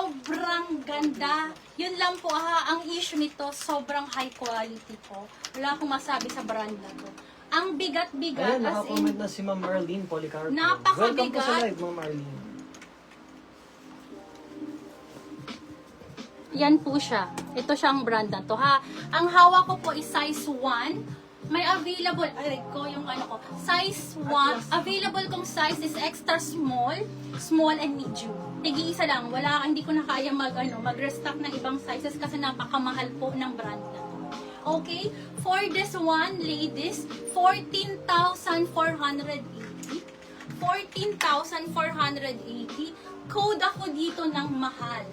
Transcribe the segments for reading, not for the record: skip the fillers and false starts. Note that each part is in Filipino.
sobrang ganda. Yun lang po ha, ang issue nito, sobrang high quality po. Wala akong masabi sa brand na to. Ang bigat-bigat, Ayan, as nakakomment in, na si Ma'am Arlene Policarpo. Napakabigat. Welcome po sa live, Ma'am Arlene. yan po siya. Ito siyang brand na to ha. Ang hawak ko po is size 1. May available, ay ko yung ano ko, size 1, available kong size is extra small, small and medium. Tig-iisa lang, wala, hindi ko na kaya mag-restock ng ibang sizes kasi napakamahal po ng brand na to. Okay? For this one, ladies, 14,480. 14,480. Code ako dito ng mahal.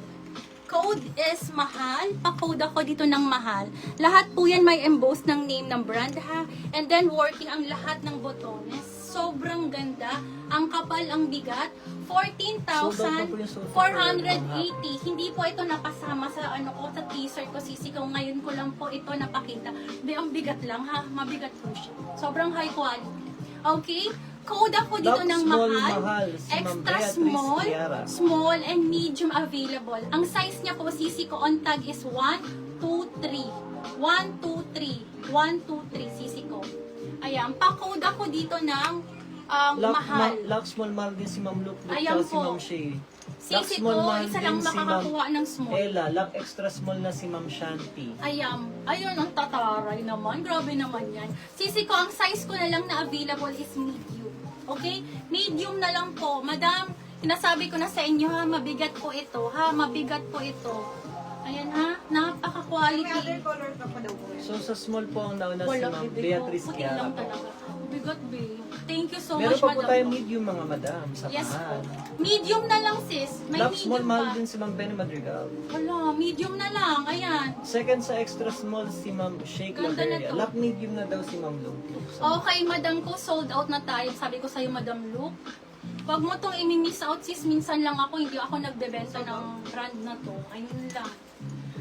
Code is mahal. Pa-code ako dito ng mahal. Lahat po yan may emboss ng name ng brand ha. And then working ang lahat ng botones. Sobrang ganda. Ang kapal, ang bigat. 14,480. Hindi po ito napasama sa ano ko, sa teaser ko, sisi ko. Ngayon ko lang po ito napakita. Hindi, ang bigat lang ha. Mabigat po siya. Sobrang high quality. Okay? Code ako dito ng mahal. Si Ma'am Extra Beatrice small, Tiara. small and medium available. Ang size niya po, sisi ko on tag is 1, 2, 3. 1, 2, 3. 1, 2, 3, sisi ko. Ayan, pa-code ako dito ng mahal. Lock small mahal din si Ma'am Luke Ayan si po. Ma'am Shay. Sisi ko, isa lang makakakuha ng small. Ella, lock extra small na si Ma'am Shanti. Ayan, ayun ang tataray naman. Grabe naman yan. Sisi ko, ang size ko na lang na available is medium. Okay? Medium na lang po. Madam, sinasabi ko na sa inyo ha, mabigat po ito. Ha, mabigat po ito. Ayan ha, napaka-quality. May other color ka pa daw po. So sa small po ang nauna si Wala, Ma'am bibig ko. Beatrice Puti Tiara lang po. talaga. Bigat, babe. Thank you so Meron much, pa po madam. tayo medium mga madam sa Yes po. mahal. Medium na lang, sis. May Lock small medium mahal pa. din si Ma'am Benny Madrigal. Wala, medium na lang. Ayan. Second sa extra small si Ma'am Shake Ganda na Laveria. to. Lock medium na daw si Ma'am Luke. Okay, madam ko, sold out na tayo. Sabi ko sa'yo, Madam Luke, wag mo tong i-miss out, sis. Minsan lang ako, hindi ako nagbebenta ng brand na to. Ayun lang.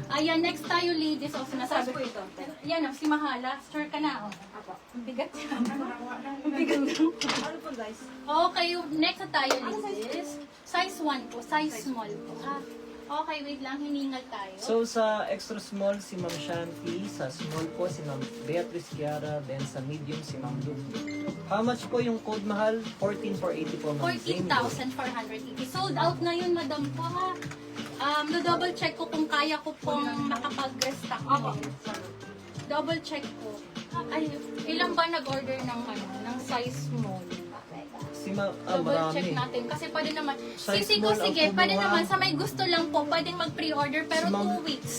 Ayan, next tayo, ladies. O, sinasabi Size po ito. Yan, si Mahala. Sure ka na, o. Apo. Ang bigat yan. Ang bigat yan. Ano po guys? Okay, next na tayo, ladies. Size 1 po, size small po. Ha? Okay, wait lang, hiningal tayo. So sa extra small si Ma'am Shanti, sa small po si Ma'am Beatrice Tiara, then sa medium si Ma'am Luke. How much po yung code mahal? 14,480 po Ma'am. 14,480. Sold out na yun, madam ko, ha? Na-double check ko kung kaya ko pong makapag-restock. Double check ko. Ay, ilang ba nag-order ng, ng size small? Si Ma'am, Double check marami. natin. Kasi pwede naman. Size Sisi ko, small ang sige, pwede kumuha. naman. Sa may gusto lang po, pwedeng mag-pre-order. Pero Si Ma'am- 2 weeks.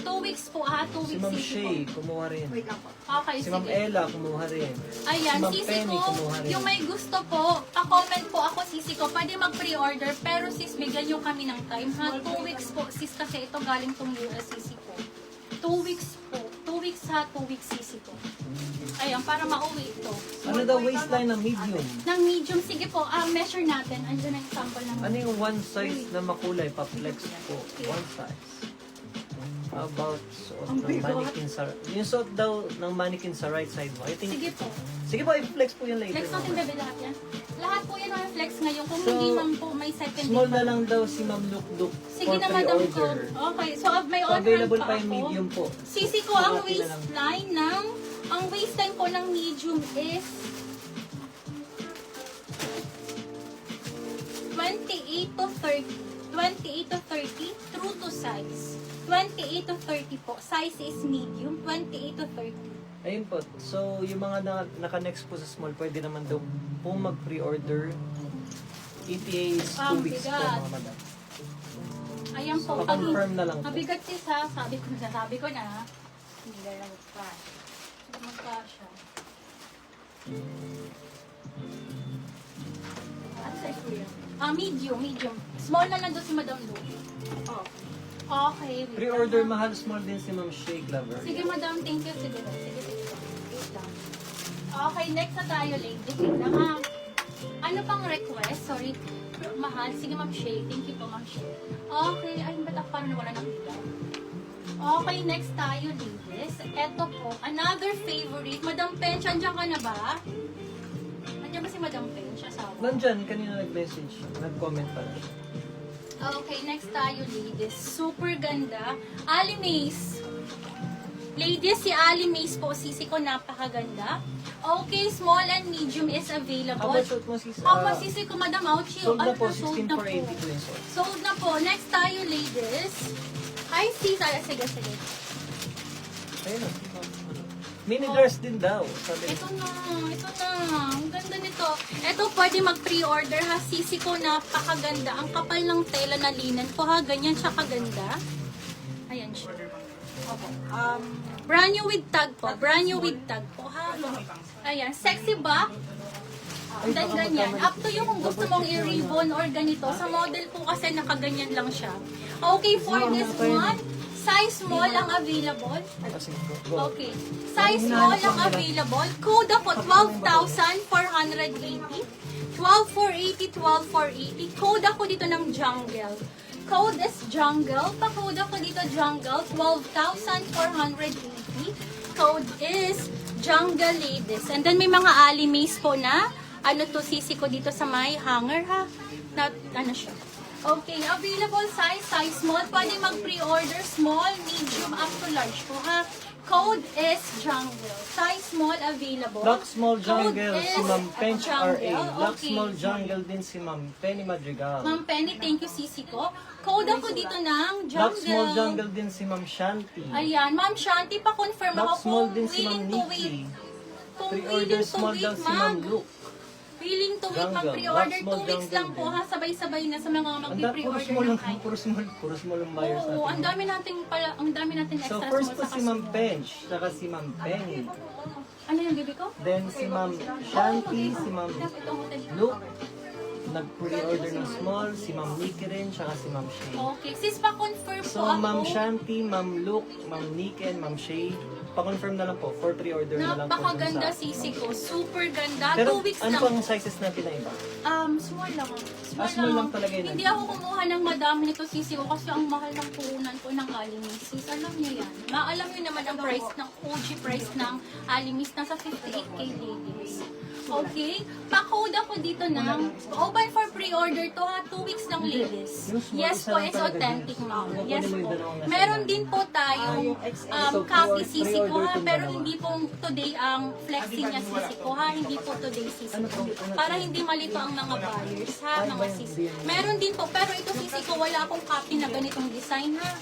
2 weeks po, ha? 2 Si weeks, Ma'am sisi Shay, ko. kumuha rin. Wait lang po. Okay, Si Ma'am sige. Ella, kumuha rin. Ayan, Si Ma'am sisi Penny, ko, kumuha rin. yung may gusto po, pa-comment po ako, sisi ko, pwede mag-pre-order, pero sis, bigyan nyo kami ng time, ha? 2 weeks po, sis, kasi ito galing tong US, sisi ko. 2 weeks po. 2 weeks ha, 2 weeks, sisi ko. Ayan, para mauwi ito. Ano daw waistline ng medium? Ng medium, sige po, measure natin. Andiyan ang sample ng Ano yung one size na makulay? Pa-flex po. One size. How about suot Ang ng bigat. mannequin sa... Yung suot daw ng mannequin sa right side mo. I think... Sige po. Sige po, i-flex po yun later. Flex natin, bebe, lahat yan. Lahat po yan ang flex ngayon. Kung So, hindi man po may second Small day na pa. lang daw si Ma'am Luke Sige for na, madam ko. pre-order. Okay, so may So, on available hand pa pa yung ako. medium po. Sisi ko, ang Okay na lang. waistline ng... Ang waistline ko ng medium is 28 to 30. 28 to 30, true to size. 28 to 30 po. Size is medium, 28 to 30. Ayun po. So, yung mga naka-next po sa small, pwede naman daw po mag-pre-order. ETA is 2 weeks po, bigat. mga madam. Ayan po. Pa-confirm na lang po. Mabigat sis ha. Sabi ko na. Hindi na lang pa. Magkasya. Ano size ko yan? Medium, medium. Small na lang doon si Madam Lu. Oh. Okay. wait Pre-order lang, ha. mahal small din si Ma'am Shea Glover. Sige, Madam. Thank you. Sige. Wait lang. Okay, next na tayo, lady. Wait lang, ha. Ano pang request? Sorry. Mahal. Sige, Ma'am Shay. Thank you po, Ma'am Shay. Okay. Ay, ba't ako parang nawala ng ilaw? Okay, next tayo, ladies. Eto po, another favorite. Madam Pench, andyan ka na ba? Andyan ba si Madam Pench? Asawa? Nandyan, kanina nag-message. Nag-comment pala siya. Okay, next tayo, ladies. Super ganda. Ali Mace. Ladies, si Ali Mace po, sisi ko, napakaganda. Okay, small and medium is How available. much suit mo sis? Ako, sisi ko, Madam Auchi. Sold na po, sold 16 na for po. 80 po yung suit. Sold na po. Next tayo, ladies. Ay, sis. Ay, sige. Ayun na. Mini dress din daw. Sabi Ito na. Ang ganda nito. Ito, pwede mag-pre-order ha. Sisi ko, napakaganda. Ang kapal ng tela na linen po ha. Ganyan siya kaganda. Ayan siya. Opo. Brand new with tag po. Brand new with tag po ha. Ayan. Sexy back. Then ganyan. Up to you kung gusto mong i-ribbon or ganito. Sa model po kasi nakaganyan lang siya. Okay, for this one, size small ang available. Kasi, go. Okay. Size small ang available. Code ako 12,480. 12,480, 12,480. Code ako dito ng jungle. Code is jungle. Pa-code ako dito jungle. 12,480. Code is jungle ladies. And then may mga alimis po na ano to sisi ko dito sa may hanger ha. Na, ano siya. Okay, available size small. Pwede mag-pre-order small, medium, up to large po ha. Code is jungle. Size small available. Black Small Jungle, Code si is Ma'am Pench jungle. RA. Black Okay. Small Jungle din si Ma'am Penny Madrigal. Ma'am Penny, thank you sisi ko. Code ako dito ng jungle. Black Small Jungle din si Ma'am Shanti. Ayan, Ma'am Shanti, pa-confirm Black ako Small kung din si Ma'am willing to wait. Nikki. Kung Pre-order willing to small wait, daw si Ma'am Luke. Willing to wait, Jungle. mag-pre-order. Black Small 2 weeks Jungle lang po din. ha. Sabay-sabay na sa mga Puro mag-pre-order small ng lang, kahit. puro small ang buyers Oo, natin. ang dami nating So extra first small po sa si Ma'am Pench, saka si Ma'am Penny. Ano yung bibi ko? Then si Ma'am Shanti, si Ma'am Ito ang hotel. Luke. Nag-pre-order ng small, si Ma'am Nikki rin, saka si Ma'am Shay. Okay, sis, pa-confirm po So ako. Ma'am Shanti, Ma'am Luke, Ma'am Nikki, and Ma'am Shay, pa-confirm na lang po, for pre-order na lang po. dun Napakaganda sa- sisi ko. Super ganda. Pero 2 weeks ano lang. pang sizes natin na iba? Small lang. Small lang talaga yun. Hindi ako kumuha ng madami nito sisi ko kasi ang mahal ng puhunan ko ng Alimis. Sis, alam niyo yan. Maalam niyo naman ang price ng OG price ng Alimis. Nasa 58k ladies. Okay? Pa-code ako dito ng open for pre-order to ha. 2 weeks lang ladies. Yung small, Yes isa po, lang it's talaga authentic din. ma'am. Kukunin Yes mo yung po. dalawang nasa Meron ilalim. din po tayong yung XL. So, copy sisi ko pre-order ha. itong Pero dalawa. hindi po today ang flexing niya sisi ko ha. Hindi po today sisi Ano ko. po? Para hindi malito ang mga buyers ha. Mga sisi. Meron din po. Pero ito sisi ko wala akong copy na ganitong design ha.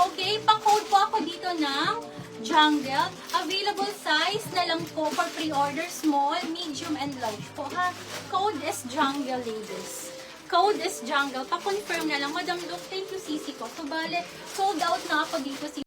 Okay. Pa-code po ako dito ng jungle. Available size na lang po for pre-order small, medium, and large po ha. Code is jungle ladies. Code is jungle. Pa-confirm na lang. Madam Luke, thank you sisi ko. So, bale, sold out na ako dito.